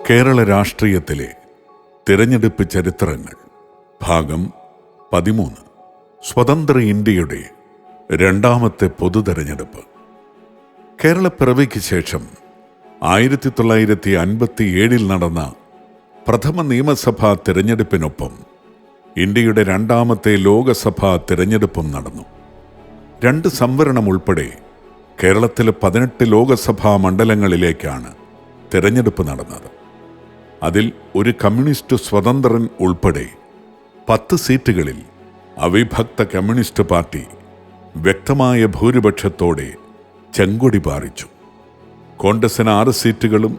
കേരള രാഷ്ട്രീയത്തിലെ തിരഞ്ഞെടുപ്പ് ചരിത്രങ്ങൾ ഭാഗം 13. സ്വതന്ത്ര ഇന്ത്യയുടെ രണ്ടാമത്തെ പൊതുതെരഞ്ഞെടുപ്പ്. കേരളപ്പിറവിക്ക് ശേഷം 1957 നടന്ന പ്രഥമ നിയമസഭാ തിരഞ്ഞെടുപ്പിനൊപ്പം ഇന്ത്യയുടെ രണ്ടാമത്തെ ലോകസഭാ തിരഞ്ഞെടുപ്പും നടന്നു. 2 സംവരണം ഉൾപ്പെടെ കേരളത്തിലെ 18 ലോകസഭാ മണ്ഡലങ്ങളിലേക്കാണ് തിരഞ്ഞെടുപ്പ് നടന്നത്. അതിൽ ഒരു കമ്മ്യൂണിസ്റ്റ് സ്വതന്ത്രൻ ഉൾപ്പെടെ 10 സീറ്റുകളിൽ അവിഭക്ത കമ്മ്യൂണിസ്റ്റ് പാർട്ടി വ്യക്തമായ ഭൂരിപക്ഷത്തോടെ ചെങ്കൊടി പാറിച്ചു. കോൺഗ്രസിന് 6 സീറ്റുകളും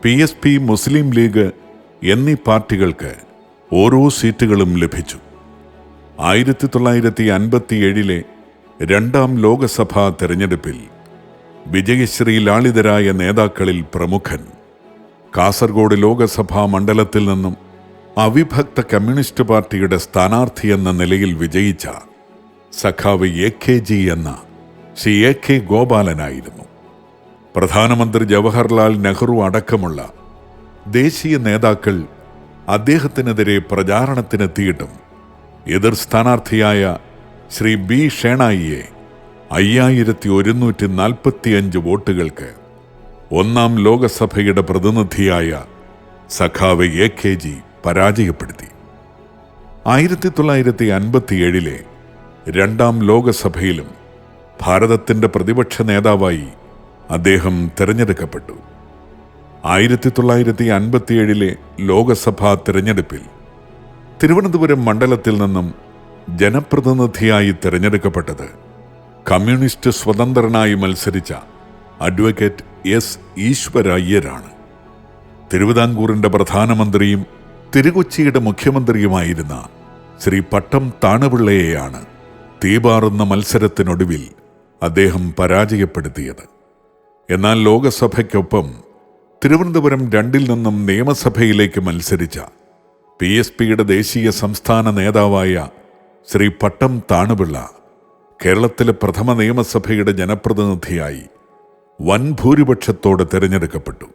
PSP, മുസ്ലിം ലീഗ് എന്നീ പാർട്ടികൾക്ക് ഓരോ സീറ്റുകളും ലഭിച്ചു. 1957 രണ്ടാം ലോകസഭാ തെരഞ്ഞെടുപ്പിൽ വിജയശ്രീ ലാളിതരായ നേതാക്കളിൽ പ്രമുഖൻ, കാസർഗോഡ് ലോകസഭാ മണ്ഡലത്തിൽ നിന്നും അവിഭക്ത കമ്മ്യൂണിസ്റ്റ് പാർട്ടിയുടെ സ്ഥാനാർത്ഥിയെന്ന നിലയിൽ വിജയിച്ച സഖാവ് AKG എന്ന ശ്രീ AK ഗോപാലനായിരുന്നു. പ്രധാനമന്ത്രി ജവഹർലാൽ നെഹ്റു അടക്കമുള്ള ദേശീയ നേതാക്കൾ അദ്ദേഹത്തിനെതിരെ പ്രചാരണത്തിനെത്തിയിട്ടും എതിർ സ്ഥാനാർത്ഥിയായ ശ്രീ B ഷേണായിയെ 5145 വോട്ടുകൾക്ക് ഒന്നാം ലോകസഭയുടെ പ്രതിനിധിയായ സഖാവ് AKG പരാജയപ്പെടുത്തി. 1957 രണ്ടാം ലോകസഭയിലും ഭാരതത്തിൻ്റെ പ്രതിപക്ഷ നേതാവായി അദ്ദേഹം തിരഞ്ഞെടുക്കപ്പെട്ടു. 1957 ലോകസഭാ തിരഞ്ഞെടുപ്പിൽ തിരുവനന്തപുരം മണ്ഡലത്തിൽ നിന്നും ജനപ്രതിനിധിയായി തിരഞ്ഞെടുക്കപ്പെട്ടത് കമ്മ്യൂണിസ്റ്റ് സ്വതന്ത്രനായി മത്സരിച്ച അഡ്വക്കേറ്റ് S ഈശ്വരയ്യരാണ്. തിരുവിതാംകൂറിൻ്റെ പ്രധാനമന്ത്രിയും തിരുകൊച്ചിയുടെ മുഖ്യമന്ത്രിയുമായിരുന്ന ശ്രീ പട്ടം താണപിള്ളയെയാണ് തീപാറുന്ന മത്സരത്തിനൊടുവിൽ അദ്ദേഹം പരാജയപ്പെടുത്തിയത്. എന്നാൽ ലോകസഭയ്ക്കൊപ്പം തിരുവനന്തപുരം 2 നിന്നും നിയമസഭയിലേക്ക് മത്സരിച്ച PSPയുടെ ദേശീയ സംസ്ഥാന നേതാവായ ശ്രീ പട്ടം താണപിള്ള കേരളത്തിലെ പ്രഥമ നിയമസഭയുടെ ജനപ്രതിനിധിയായി വൻ ഭൂരിപക്ഷത്തോടെ തിരഞ്ഞെടുക്കപ്പെട്ടു.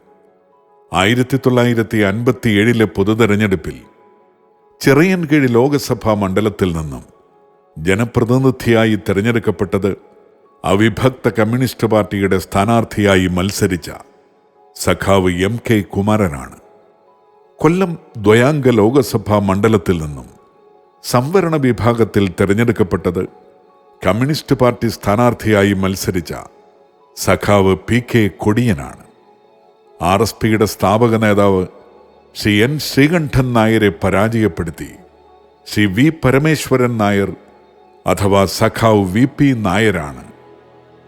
1957 പൊതുതെരഞ്ഞെടുപ്പിൽ ചിറയൻകീഴ് ലോകസഭാ മണ്ഡലത്തിൽ നിന്നും ജനപ്രതിനിധിയായി തിരഞ്ഞെടുക്കപ്പെട്ടത് അവിഭക്ത കമ്മ്യൂണിസ്റ്റ് പാർട്ടിയുടെ സ്ഥാനാർത്ഥിയായി മത്സരിച്ച സഖാവ് MK കുമാരനാണ്. കൊല്ലം ദ്വയാംഗ ലോകസഭാ മണ്ഡലത്തിൽ നിന്നും സംവരണ വിഭാഗത്തിൽ തിരഞ്ഞെടുക്കപ്പെട്ടത് കമ്മ്യൂണിസ്റ്റ് പാർട്ടി സ്ഥാനാർത്ഥിയായി മത്സരിച്ച സഖാവ് PK കൊടിയനാണ്. RSPയുടെ സ്ഥാപക നേതാവ് ശ്രീ N ശ്രീകണ്ഠൻ നായരെ പരാജയപ്പെടുത്തി ശ്രീ V പരമേശ്വരൻ നായർ അഥവാ സഖാവ് VP നായരാണ്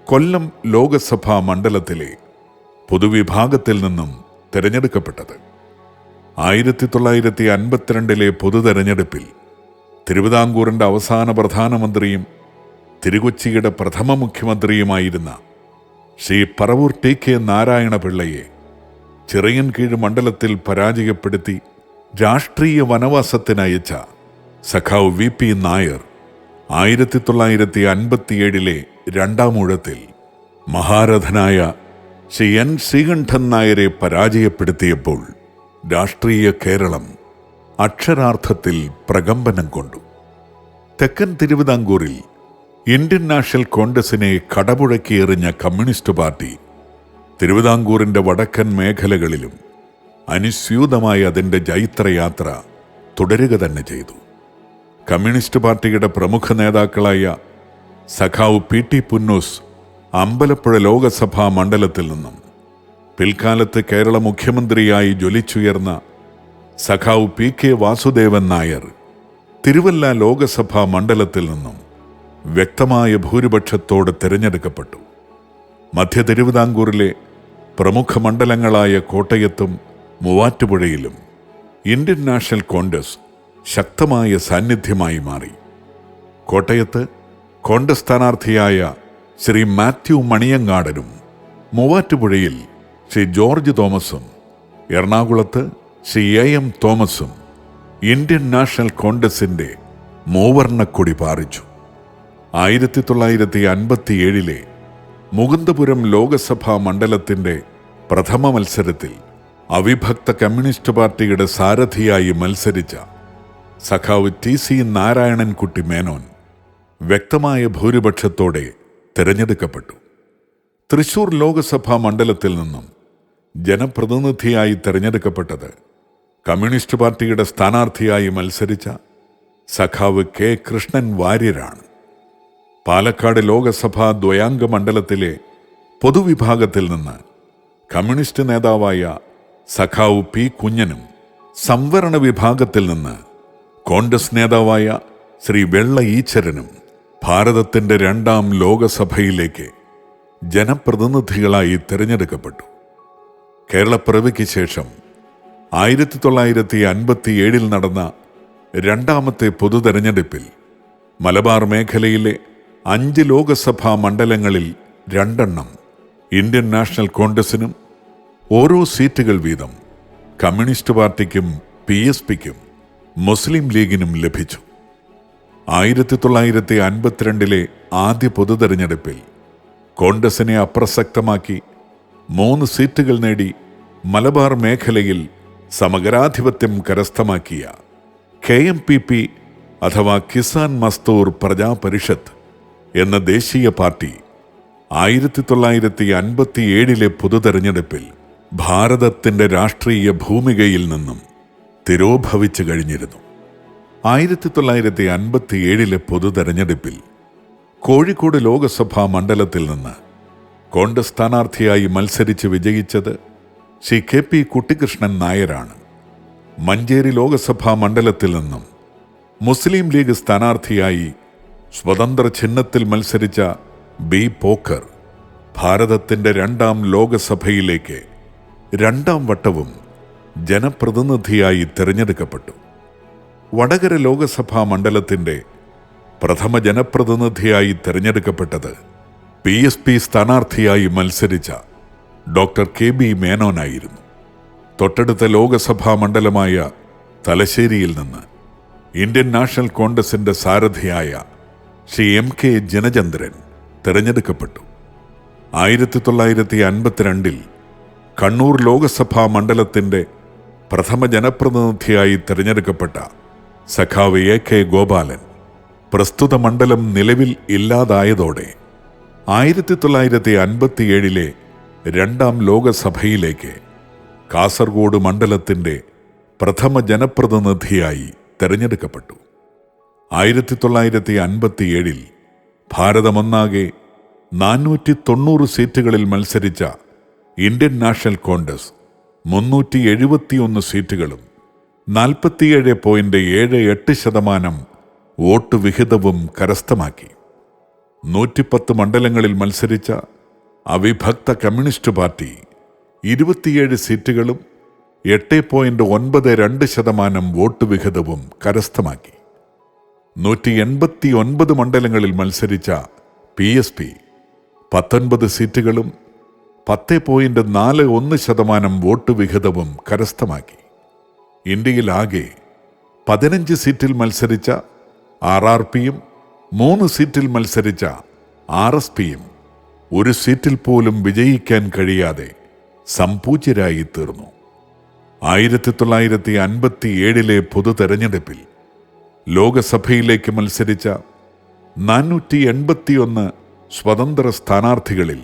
കൊല്ലം ലോകസഭാ മണ്ഡലത്തിലെ പൊതുവിഭാഗത്തിൽ നിന്നും തിരഞ്ഞെടുക്കപ്പെട്ടത്. 1952 പൊതുതെരഞ്ഞെടുപ്പിൽ തിരുവിതാംകൂറിൻ്റെ അവസാന പ്രധാനമന്ത്രിയും തിരുകൊച്ചിയുടെ പ്രഥമ മുഖ്യമന്ത്രിയുമായിരുന്ന ശ്രീ പറവൂർ TK നാരായണ പിള്ളയെ ചിറയൻകീഴ് മണ്ഡലത്തിൽ പരാജയപ്പെടുത്തി രാഷ്ട്രീയ വനവാസത്തിനയച്ച സഖാവ് VP നായർ 1957 രണ്ടാം ഊഴത്തിൽ മഹാരഥനായ ശ്രീ N ശ്രീകണ്ഠൻ നായരെ പരാജയപ്പെടുത്തിയപ്പോൾ രാഷ്ട്രീയ കേരളം അക്ഷരാർത്ഥത്തിൽ പ്രകമ്പനം കൊണ്ടു. തെക്കൻ തിരുവിതാംകൂറിൽ ഇന്ത്യൻ നാഷണൽ കോൺഗ്രസിനെ കടപുഴക്കി എറിഞ്ഞ കമ്മ്യൂണിസ്റ്റ് പാർട്ടി തിരുവിതാംകൂറിൻ്റെ വടക്കൻ മേഖലകളിലും അനുസ്യൂതമായി അതിൻ്റെ ജൈത്രയാത്ര തുടരുക തന്നെ ചെയ്തു. കമ്മ്യൂണിസ്റ്റ് പാർട്ടിയുടെ പ്രമുഖ നേതാക്കളായ സഖാവ് PT പുന്നൂസ് അമ്പലപ്പുഴ ലോകസഭാ മണ്ഡലത്തിൽ നിന്നും പിൽക്കാലത്ത് കേരള മുഖ്യമന്ത്രിയായി ജ്വലിച്ചുയർന്ന സഖാവ് PK വാസുദേവൻ നായർ തിരുവല്ല ലോകസഭാ മണ്ഡലത്തിൽ നിന്നും വ്യക്തമായ ഭൂരിപക്ഷത്തോടെ തിരഞ്ഞെടുക്കപ്പെട്ടു. മധ്യ തിരുവിതാംകൂറിലെ പ്രമുഖ മണ്ഡലങ്ങളായ കോട്ടയത്തും മൂവാറ്റുപുഴയിലും ഇന്ത്യൻ നാഷണൽ കോൺഗ്രസ് ശക്തമായ സാന്നിധ്യമായി മാറി. കോട്ടയത്ത് കോൺഗ്രസ് സ്ഥാനാർത്ഥിയായ ശ്രീ മാത്യു മണിയങ്ങാടനും മൂവാറ്റുപുഴയിൽ ശ്രീ ജോർജ് തോമസും എറണാകുളത്ത് ശ്രീ AM തോമസും ഇന്ത്യൻ നാഷണൽ കോൺഗ്രസിൻ്റെ മൂവർണ്ണക്കൊടി പാറിച്ചു. 1957 മുകുന്ദപുരം ലോകസഭാ മണ്ഡലത്തിൻ്റെ പ്രഥമ മത്സരത്തിൽ അവിഭക്ത കമ്മ്യൂണിസ്റ്റ് പാർട്ടിയുടെ സാരഥിയായി മത്സരിച്ച സഖാവ് TC നാരായണൻകുട്ടി മേനോൻ വ്യക്തമായ ഭൂരിപക്ഷത്തോടെ തിരഞ്ഞെടുക്കപ്പെട്ടു. തൃശൂർ ലോക്സഭാ മണ്ഡലത്തിൽ നിന്നും ജനപ്രതിനിധിയായി തിരഞ്ഞെടുക്കപ്പെട്ടത് കമ്മ്യൂണിസ്റ്റ് പാർട്ടിയുടെ സ്ഥാനാർത്ഥിയായി മത്സരിച്ച സഖാവ് K കൃഷ്ണൻ വാര്യരാണ്. പാലക്കാട് ലോകസഭാ ദ്വയാംഗ മണ്ഡലത്തിലെ പൊതുവിഭാഗത്തിൽ നിന്ന് കമ്മ്യൂണിസ്റ്റ് നേതാവായ സഖാവ് P കുഞ്ഞനും സംവരണ വിഭാഗത്തിൽ നിന്ന് കോൺഗ്രസ് നേതാവായ ശ്രീ വെള്ള ഈശ്വരനും ഭാരതത്തിൻ്റെ 2ാം ലോകസഭയിലേക്ക് ജനപ്രതിനിധികളായി തിരഞ്ഞെടുക്കപ്പെട്ടു. കേരളപ്പിറവിക്ക് ശേഷം 1957 നടന്ന 2ാമത്തെ പൊതുതെരഞ്ഞെടുപ്പിൽ മലബാർ മേഖലയിലെ 5 ലോകസഭാ മണ്ഡലങ്ങളിൽ 2 ഇന്ത്യൻ നാഷണൽ കോൺഗ്രസിനും ഓരോ സീറ്റുകൾ വീതം കമ്മ്യൂണിസ്റ്റ് പാർട്ടിക്കും PSPക്കും മുസ്ലിം ലീഗിനും ലഭിച്ചു. 1952 ആദ്യ പൊതുതെരഞ്ഞെടുപ്പിൽ കോൺഗ്രസിനെ അപ്രസക്തമാക്കി 3 സീറ്റുകൾ നേടി മലബാർ മേഖലയിൽ സമഗ്രാധിപത്യം കരസ്ഥമാക്കിയ KMPP അഥവാ കിസാൻ മസ്തൂർ പ്രജാ പരിഷത്ത് എന്ന ദേശീയ പാർട്ടി 1957 പൊതുതെരഞ്ഞെടുപ്പിൽ ഭാരതത്തിൻ്റെ രാഷ്ട്രീയ ഭൂമികയിൽ നിന്നും തിരോഭവിച്ചു കഴിഞ്ഞിരുന്നു. 1957 പൊതുതെരഞ്ഞെടുപ്പിൽ കോഴിക്കോട് ലോകസഭാ മണ്ഡലത്തിൽ നിന്ന് കോൺഗ്രസ് സ്ഥാനാർത്ഥിയായി മത്സരിച്ച് വിജയിച്ചത് ശ്രീ KP കുട്ടിക്കൃഷ്ണൻ നായരാണ്. മഞ്ചേരി ലോകസഭാ മണ്ഡലത്തിൽ നിന്നും മുസ്ലിം ലീഗ് സ്ഥാനാർത്ഥിയായി സ്വതന്ത്ര ചിഹ്നത്തിൽ മത്സരിച്ച B പോക്കർ ഭാരതത്തിൻ്റെ 2ാം ലോകസഭയിലേക്ക് 2ാം വട്ടവും ജനപ്രതിനിധിയായി തിരഞ്ഞെടുക്കപ്പെട്ടു. വടകര ലോകസഭാ മണ്ഡലത്തിൻ്റെ പ്രഥമ ജനപ്രതിനിധിയായി തിരഞ്ഞെടുക്കപ്പെട്ടത് PSP സ്ഥാനാർത്ഥിയായി മത്സരിച്ച ഡോക്ടർ KB മേനോനായിരുന്നു. തൊട്ടടുത്ത ലോകസഭാ മണ്ഡലമായ തലശ്ശേരിയിൽ നിന്ന് ഇന്ത്യൻ നാഷണൽ കോൺഗ്രസിൻ്റെ സാരഥിയായ ശ്രീ MK ജനചന്ദ്രൻ തിരഞ്ഞെടുക്കപ്പെട്ടു. 1952 കണ്ണൂർ ലോകസഭാ മണ്ഡലത്തിൻ്റെ പ്രഥമ ജനപ്രതിനിധിയായി തിരഞ്ഞെടുക്കപ്പെട്ട സഖാവ് AK ഗോപാലൻ പ്രസ്തുത മണ്ഡലം നിലവിൽ ഇല്ലാതായതോടെ 1957 2ാം ലോകസഭയിലേക്ക് കാസർഗോഡ് മണ്ഡലത്തിൻ്റെ പ്രഥമ ജനപ്രതിനിധിയായി തിരഞ്ഞെടുക്കപ്പെട്ടു. 1957 ഭാരതമൊന്നാകെ 490 സീറ്റുകളിൽ മത്സരിച്ച ഇന്ത്യൻ നാഷണൽ കോൺഗ്രസ് 371 സീറ്റുകളും 47.78% വോട്ട് വിഹിതവും കരസ്ഥമാക്കി. 110 മണ്ഡലങ്ങളിൽ മത്സരിച്ച അവിഭക്ത കമ്മ്യൂണിസ്റ്റ് പാർട്ടി 27 സീറ്റുകളും 8.92% വോട്ട് വിഹിതവും കരസ്ഥമാക്കി. 189 മണ്ഡലങ്ങളിൽ മത്സരിച്ച PSP 19 സീറ്റുകളും 10.41% വോട്ട് വിഹിതവും കരസ്ഥമാക്കി. ഇന്ത്യയിലാകെ 15 സീറ്റിൽ മത്സരിച്ച RRPയും 3 സീറ്റിൽ മത്സരിച്ച RSPയും 1 സീറ്റിൽ പോലും വിജയിക്കാൻ കഴിയാതെ സംപൂജ്യരായി തീർന്നു. 1957 പൊതുതെരഞ്ഞെടുപ്പിൽ ലോകസഭയിലേക്ക് മത്സരിച്ച 481 സ്വതന്ത്ര സ്ഥാനാർത്ഥികളിൽ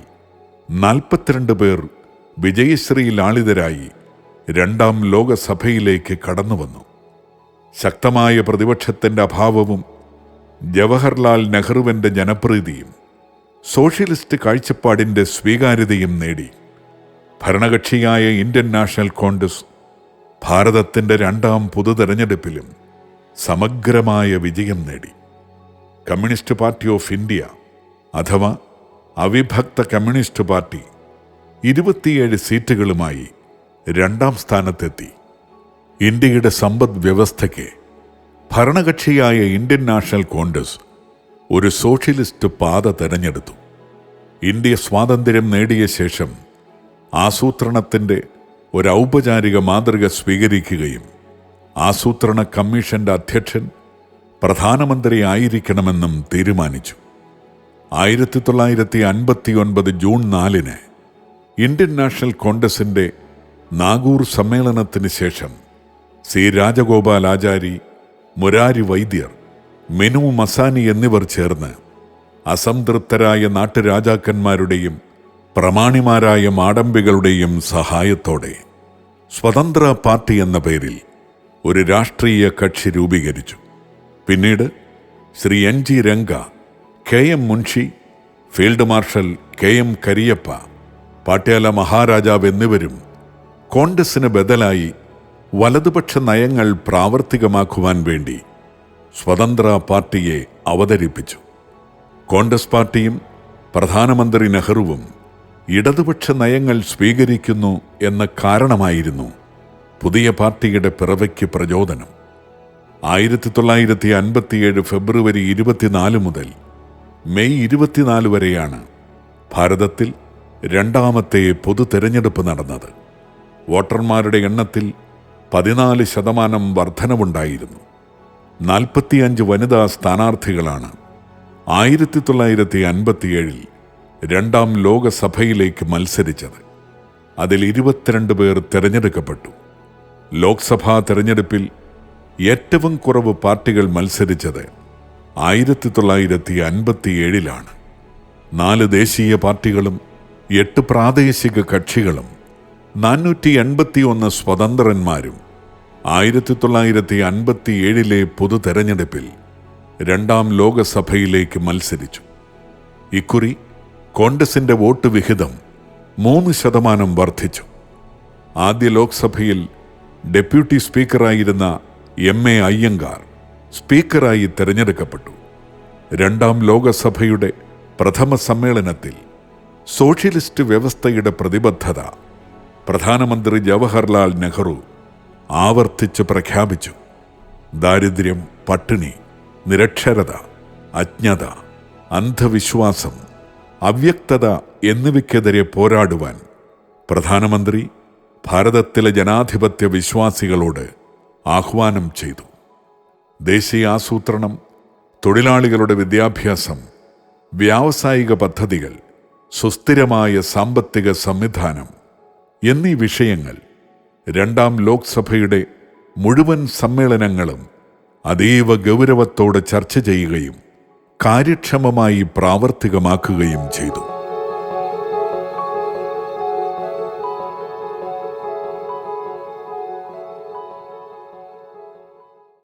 42 പേർ വിജയശ്രീ ലാളിതരായി 2ാം ലോകസഭയിലേക്ക് കടന്നുവന്നു. ശക്തമായ പ്രതിപക്ഷത്തിൻ്റെ അഭാവവും ജവഹർലാൽ നെഹ്റുവിൻ്റെ ജനപ്രീതിയും സോഷ്യലിസ്റ്റ് കാഴ്ചപ്പാടിൻ്റെ സ്വീകാര്യതയും നേടി ഭരണകക്ഷിയായ ഇന്ത്യൻ നാഷണൽ കോൺഗ്രസ് ഭാരതത്തിൻ്റെ 2ാം പൊതുതെരഞ്ഞെടുപ്പിലും സമഗ്രമായ വിജയം നേടി. കമ്മ്യൂണിസ്റ്റ് പാർട്ടി ഓഫ് ഇന്ത്യ അഥവാ അവിഭക്ത കമ്മ്യൂണിസ്റ്റ് പാർട്ടി 27 സീറ്റുകളുമായി 2ാം സ്ഥാനത്തെത്തി. ഇന്ത്യയുടെ സമ്പദ് വ്യവസ്ഥയ്ക്ക് ഭരണകക്ഷിയായ ഇന്ത്യൻ നാഷണൽ കോൺഗ്രസ് ഒരു സോഷ്യലിസ്റ്റ് പാത തെരഞ്ഞെടുത്തു. ഇന്ത്യ സ്വാതന്ത്ര്യം നേടിയ ശേഷം ആസൂത്രണത്തിൻ്റെ ഒരു ഔപചാരിക മാതൃക സ്വീകരിക്കുകയും ആസൂത്രണ കമ്മീഷൻ്റെ അധ്യക്ഷൻ പ്രധാനമന്ത്രി ആയിരിക്കണമെന്നും തീരുമാനിച്ചു. 1959 ജൂൺ 4 ഇന്ത്യൻ നാഷണൽ കോൺഗ്രസിൻ്റെ നാഗൂർ സമ്മേളനത്തിന് ശേഷം സി രാജഗോപാലാചാരി, മുരാരി വൈദ്യർ, മെനു മസാനി എന്നിവർ ചേർന്ന് അസംതൃപ്തരായ നാട്ടുരാജാക്കന്മാരുടെയും പ്രമാണിമാരായ മാടമ്പികളുടെയും സഹായത്തോടെ സ്വതന്ത്ര പാർട്ടി എന്ന പേരിൽ ഒരു രാഷ്ട്രീയ കക്ഷി രൂപീകരിച്ചു. പിന്നീട് Shri NG Ranga, KM Munshi, field marshal KM Cariappa, Patiala മഹാരാജാവ് എന്നിവരും കോൺഗ്രസിന് ബദലായി വലതുപക്ഷ നയങ്ങൾ പ്രാവർത്തികമാക്കുവാൻ വേണ്ടി സ്വതന്ത്ര പാർട്ടിയെ അവതരിപ്പിച്ചു. കോൺഗ്രസ് പാർട്ടിയും പ്രധാനമന്ത്രി നെഹ്റുവും ഇടതുപക്ഷ നയങ്ങൾ സ്വീകരിക്കുന്നു എന്ന കാരണമായിരുന്നു പുതിയ പാർട്ടിയുടെ പിറവിക്ക് പ്രചോദനം. 1957 ഫെബ്രുവരി 24 മുതൽ മെയ് 24 വരെയാണ് ഭാരതത്തിൽ രണ്ടാമത്തെ പൊതു തെരഞ്ഞെടുപ്പ് നടന്നത്. വോട്ടർമാരുടെ എണ്ണത്തിൽ 14% വർധനവുണ്ടായിരുന്നു. 45 വനിതാ സ്ഥാനാർത്ഥികളാണ് 1957 രണ്ടാം ലോകസഭയിലേക്ക് മത്സരിച്ചത്. അതിൽ 22 പേർ തിരഞ്ഞെടുക്കപ്പെട്ടു. ലോക്സഭാ തെരഞ്ഞെടുപ്പിൽ ഏറ്റവും കുറവ് പാർട്ടികൾ മത്സരിച്ചത് 1957 4 ദേശീയ പാർട്ടികളും 8 പ്രാദേശിക കക്ഷികളും 481 സ്വതന്ത്രന്മാരും 1957 പൊതു തെരഞ്ഞെടുപ്പിൽ രണ്ടാം ലോകസഭയിലേക്ക് മത്സരിച്ചു. ഇക്കുറി കോൺഗ്രസിന്റെ വോട്ട് വിഹിതം 3% വർദ്ധിച്ചു. ആദ്യ ലോക്സഭയിൽ ഡെപ്യൂട്ടി സ്പീക്കറായിരുന്ന MA അയ്യങ്കാർ സ്പീക്കറായി തിരഞ്ഞെടുക്കപ്പെട്ടു. രണ്ടാം ലോകസഭയുടെ പ്രഥമ സമ്മേളനത്തിൽ സോഷ്യലിസ്റ്റ് വ്യവസ്ഥയുടെ പ്രതിബദ്ധത പ്രധാനമന്ത്രി ജവഹർലാൽ നെഹ്റു ആവർത്തിച്ച് പ്രഖ്യാപിച്ചു. ദാരിദ്ര്യം, പട്ടിണി, നിരക്ഷരത, അജ്ഞത, അന്ധവിശ്വാസം, അവ്യക്തത എന്നിവയ്ക്കെതിരെ പോരാടുവാൻ പ്രധാനമന്ത്രി ഭാരതത്തിലെ ജനാധിപത്യ വിശ്വാസികളോട് ആഹ്വാനം ചെയ്തു. ദേശീയ ആസൂത്രണം, തൊഴിലാളികളുടെ വിദ്യാഭ്യാസം, വ്യാവസായിക പദ്ധതികൾ, സുസ്ഥിരമായ സാമ്പത്തിക സംവിധാനം എന്നീ വിഷയങ്ങൾ രണ്ടാം ലോക്സഭയുടെ മുഴുവൻ സമ്മേളനങ്ങളും അതീവ ഗൗരവത്തോടെ ചർച്ച ചെയ്യുകയും കാര്യക്ഷമമായി പ്രാവർത്തികമാക്കുകയും ചെയ്തു.